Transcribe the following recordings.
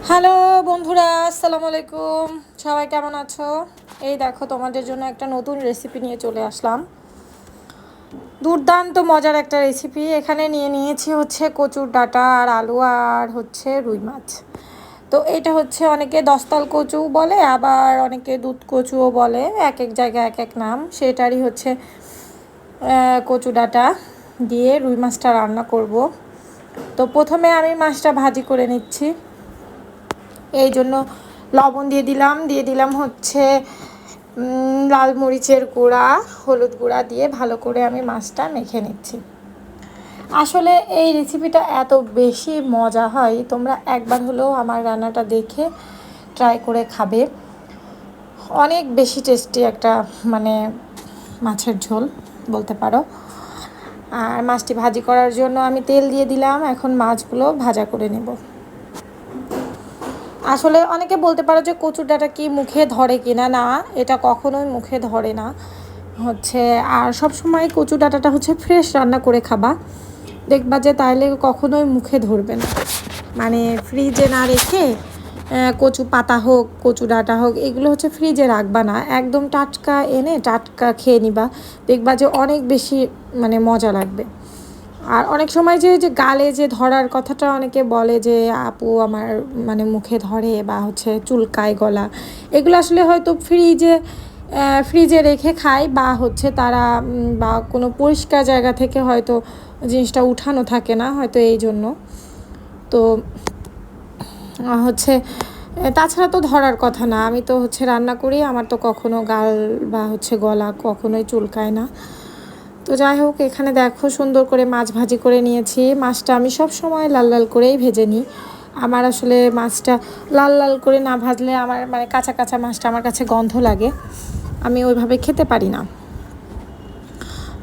Hello বন্ধুরা, আসসালামু আলাইকুম। সবাই কেমন আছো? এই দেখো, তোমাদের জন্য একটা নতুন রেসিপি নিয়ে চলে আসলাম। দুর্দান্ত মজার একটা রেসিপি। এখানে নিয়েছি হচ্ছে কচুর ডাঁটা আর আলু আর হচ্ছে রুই মাছ। তো এটা হচ্ছে অনেকে দস্তাল কচু বলে, আবার অনেকে দুধ কচুও বলে, এক এক জায়গায় এক এক নাম। সেটারই হচ্ছে কচু ডাঁটা দিয়ে রুই মাছটা রান্না করব। তো প্রথমে আমি মাছটা ভাজি করে নিচ্ছি। এই জন্য লবণ দিয়ে দিলাম হচ্ছে লাল মরিচের গুঁড়া, হলুদ গুঁড়া দিয়ে ভালো করে আমি মাছটা মেখে নিচ্ছি। আসলে এই রেসিপিটা এত বেশি মজা হয়, তোমরা একবার হলেও আমার রান্নাটা দেখে ট্রাই করে খাবে। অনেক বেশি টেস্টি একটা মানে মাছের ঝোল বলতে পারো। আর মাছটি ভাজি করার জন্য আমি তেল দিয়ে দিলাম। এখন মাছগুলো ভাজা করে নেব। আসলে অনেকে বলতে পারো যে কচুর ডাঁটা কি মুখে ধরে কিনা, না, এটা কখনোই মুখে ধরে না হচ্ছে। আর সব সময় কচুর ডাঁটাটা হচ্ছে ফ্রেশ রান্না করে খাবা, দেখবা যে তাইলে কখনোই মুখে ধরবে না। মানে ফ্রিজে না রেখে কচু পাতা হোক, কচু ডাঁটা হোক, এগুলো হচ্ছে ফ্রিজে রাখবা না, একদম টাটকা এনে টাটকা খেয়ে নিবা, দেখবা যে অনেক বেশি মানে মজা লাগবে। আর অনেক সময় যে যে গালে যে ধরার কথাটা অনেকে বলে যে আপু আমার মানে মুখে ধরে বা হচ্ছে চুলকায় গলা, এগুলো আসলে হয়তো ফ্রিজে রেখে খায় বা হচ্ছে তারা বা কোনো পরিষ্কার জায়গা থেকে হয়তো জিনিসটা উঠানো থাকে না, হয়তো এই জন্য। তো হচ্ছে তাছাড়া তো ধরার কথা না। আমি তো হচ্ছে রান্না করি, আমার তো কখনো গাল বা হচ্ছে গলা কখনোই চুলকায় না। তো যাই হোক, এখানে দেখো সুন্দর করে মাছ ভাজি করে নিয়েছি। মাছটা আমি সব সময় লাল লাল করেই ভেজে নিই। আমার আসলে মাছটা লাল লাল করে না ভাজলে আমার মানে কাঁচা কাঁচা মাছটা আমার কাছে গন্ধ লাগে, আমি ওইভাবে খেতে পারি না।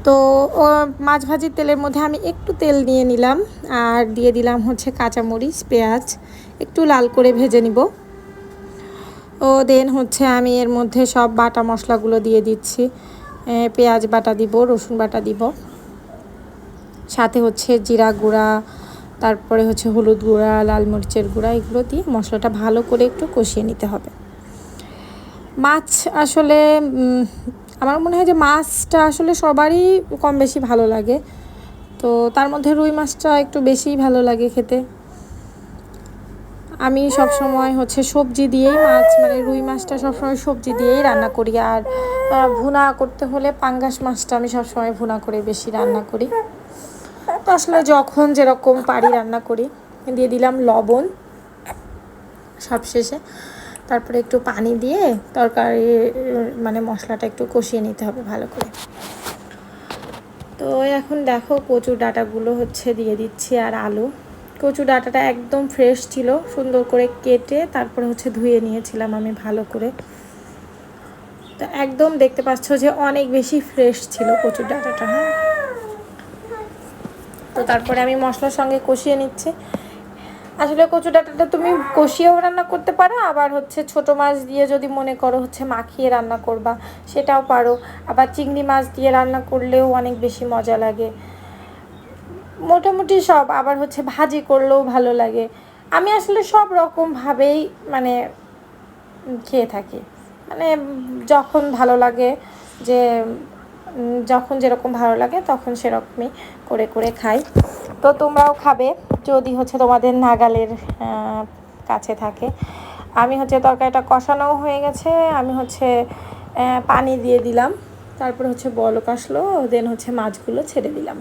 তো মাছ ভাজির তেলের মধ্যে আমি একটু তেল নিয়ে নিলাম আর দিয়ে দিলাম হচ্ছে কাঁচামরিচ, পেঁয়াজ একটু লাল করে ভেজে নিব। দেন হচ্ছে আমি এর মধ্যে সব বাটা মশলাগুলো দিয়ে দিচ্ছি। পেঁয়াজ বাটা দিব, রসুন বাটা দিব, সাথে হচ্ছে জিরা গুঁড়া, তারপরে হচ্ছে হলুদ গুঁড়া, লাল মরিচের গুঁড়া, এগুলো দিয়ে মশলাটা ভালো করে একটু কষিয়ে নিতে হবে। মাছ আসলে আমার মনে হয় যে মাছটা আসলে সবারই কম বেশি ভালো লাগে। তো তার মধ্যে রুই মাছটা একটু বেশিই ভালো লাগে খেতে। আমি সব সময় হচ্ছে সবজি দিয়েই মাছ মানে রুই মাছটা সবসময় সবজি দিয়েই রান্না করি। আর ভুনা করতে হলে পাঙ্গাস মাছটা আমি সবসময় ভুনা করে বেশি রান্না করি। তো আসলে যখন যেরকম পারি রান্না করি। দিয়ে দিলাম লবণ সবশেষে, তারপরে একটু পানি দিয়ে তরকারি মানে মশলাটা একটু কষিয়ে নিতে হবে ভালো করে। তো এখন দেখো কচুর ডাঁটাগুলো হচ্ছে দিয়ে দিচ্ছি আর আলু। কচুর ডাঁটাটা একদম ফ্রেশ ছিল, সুন্দর করে কেটে তারপরে হচ্ছে ধুয়ে নিয়েছিলাম আমি ভালো করে। তো একদম দেখতে পাচ্ছ যে অনেক বেশি ফ্রেশ ছিল কচুর ডাঁটাটা। হ্যাঁ, তো তারপরে আমি মশলার সঙ্গে কষিয়ে নিচ্ছি। আসলে কচু ডাঁটাটা তুমি কষিয়েও রান্না করতে পারো, আবার হচ্ছে ছোট মাছ দিয়ে যদি মনে করো হচ্ছে মাখিয়ে রান্না করবা সেটাও পারো, আবার চিংড়ি মাছ দিয়ে রান্না করলেও অনেক বেশি মজা লাগে। মোটামুটি সব, আবার হচ্ছে ভাজি করলেও ভালো লাগে। আমি আসলে সব রকমভাবেই মানে খেয়ে থাকি, মানে যখন ভালো লাগে যে যখন যেরকম ভালো লাগে তখন সেরকমই করে করে খাই। তো তোমরাও খাবে যদি হচ্ছে তোমাদের নাগালের কাছে থাকে। আমি হচ্ছে তরকারিটা কষানোও হয়ে গেছে, আমি হচ্ছে পানি দিয়ে দিলাম, তারপর হচ্ছে বলক আসলো, দেন হচ্ছে মাছগুলো ছেড়ে দিলাম।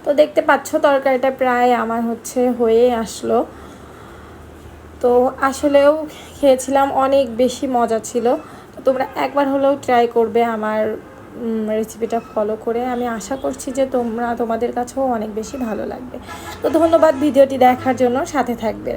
তো দেখতে পাচ্ছ তরকারিটা প্রায় আমার হচ্ছে হয়ে আসলো। তো আসলেও খেয়েছিলাম, অনেক বেশি মজা ছিল। তো তোমরা একবার হলেও ট্রাই করবে আমার রেসিপিটা ফলো করে। আমি আশা করছি যে তোমাদের কাছেও অনেক বেশি ভালো লাগবে। তো ধন্যবাদ ভিডিওটি দেখার জন্য, সাথে থাকবে।